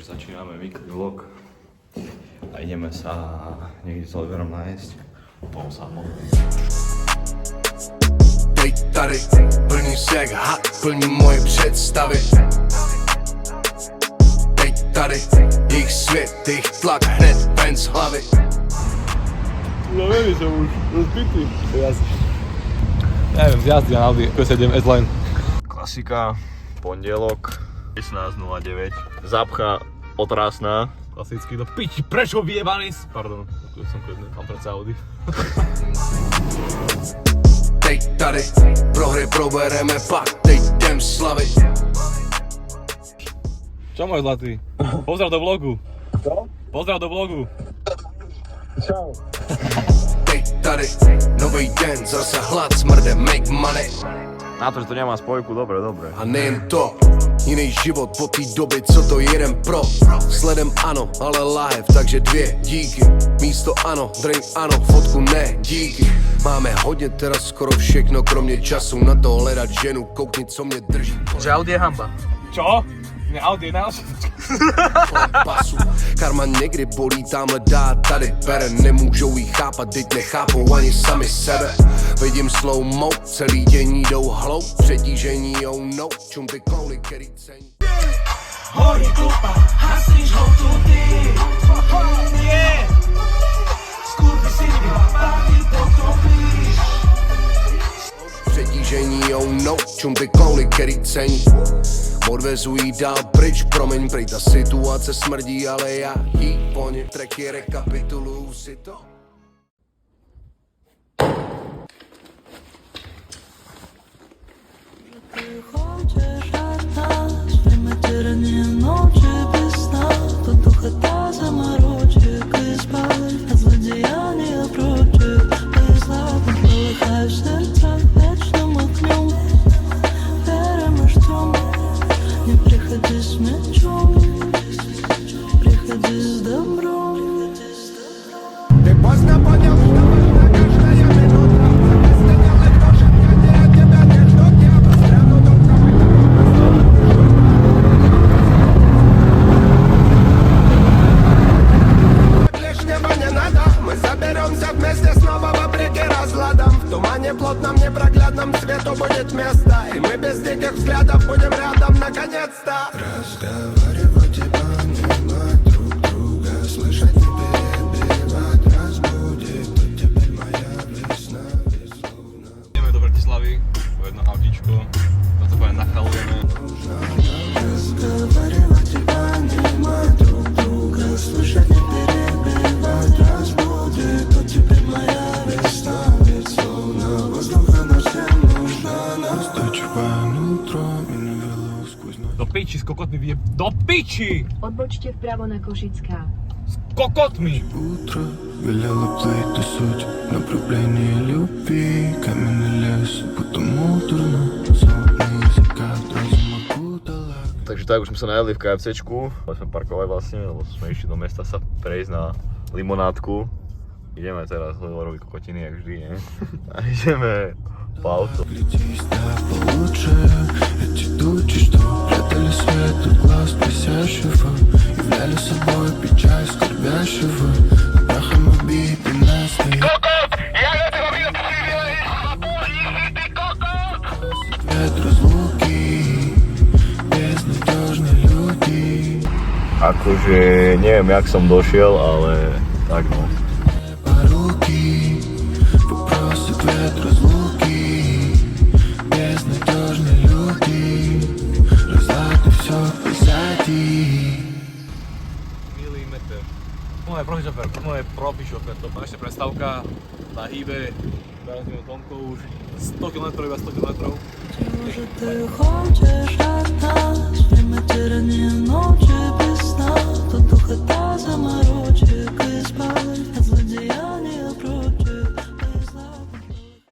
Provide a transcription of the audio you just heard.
Začíname weekly vlog a ideme sa niekde s Oliverom nájsť po samo. Teď tady, plní se jak had, plní moje představy. Teď tady, jejich svět, jejich tlak, hned ven z hlavy. Unavený som už, rozbitý. Neviem, z jazdy na Audi Q7 S-Line. Klasika, pondelok, 16.09, zápcha otrásna. Klasicky do piči, prečo vyjebaný? Pardon, tu som kľudný, mám predsa Audi. Teď tady, pro hry probereme pak, teď jdem slavit. Čo môj zlatý? Pozdrav do vlogu. Čo? Pozdrav do vlogu. Čau. Teď tady, nový den, zase hlad, smrde, make money. Na to, že to nemá spojku, dobre. A nejen to, jiný život po té doby, co to jeden pro. Sledem ano, ale live, takže 2 díky. Místo ano, drink ano, fotku ne, díky. Máme hodně teraz skoro všechno, kromě času na to hledat ženu, koukni, co mě drží. Že Audi je hamba. Čo? Mne Audi je najlepšie. Pasu. Karma někdy bolí, tamhle dá, tady bere. Nemůžou jí chápat, teď nechápou ani sami sebe. Vidím slow-mo, celý dění jdou hloub. Přetížení no, čum ty kouly, který cení. Horí klupa, hasíš ho tu ty. Yeah. Skurvy si vyhlápáky potopíš. Přetížení no, čum ty kouly, který cení. Odvezují dál pryč, promiň, prej ta situace smrdí, ale já jí po ně tracky rekapituluju si to. Ты хочешь от нас время тирания ночи без сна, то духота заморочек и спать от злодеяния прочих. Ты слабо полыхаешь в сердцах вечным огнем. Верим и ждем. Не приходи с мечом, приходи с добром. Ты поздно понял, что важна каждая минута. Вместо делай кошек, где от тебя не ждут. Я застряну только лишнего не надо. Мы заберемся вместе снова вопреки разладам. В тумане плотном, непроглядном свету будет место. И мы без диких взглядов будем рядом наконец-то. Разговаривать и понимать друг друга, слышать не перебивать, разбудит тут теперь моя весна, безумно. Ideme do Bratislavy, po jedno autíčko, toto poviem nachalujeme. Разговаривать и понимать друг друга, слышать не перебивать, разбудит тут теперь моя весна, ведь словно воздуха нам всем нужна. Настойчивое нутро меня вело сквозь ночь. Do piči, s kokotmi vyje... Do piči! Odbočte vpravo na Košická. S kokotmi! Утро велело плыть ту суть направление любви. Каменный лес, будто муторно, золотые закат разума кутала. Takže tak, už sme sa najeli v KFCčku, ale sme parkovali vlastne, lebo sme išli do mesta sa prejsť na limonádku. Ideme teraz Lilorovi kokotiny, jak vždy, nie? A ideme po auto. Глядись, да, получше. Эти тучи, что прятали свет от глаз просящего, являли собой печаль скорбящего. Прахом убиты нас ты. Свет разлуки, безнадежные люди. Akože neviem, jak som došiel, ale tak no. Поруки, вопросы, ответ, разлуки, безнадежные люди, разлады все позади. Milimeter. Moje profi šofér, moje profi šofér, to je ešte predstavka na hýbe, teraz mimo Tomko už 100 km, iba 100 km. Может, ты хочешь от нас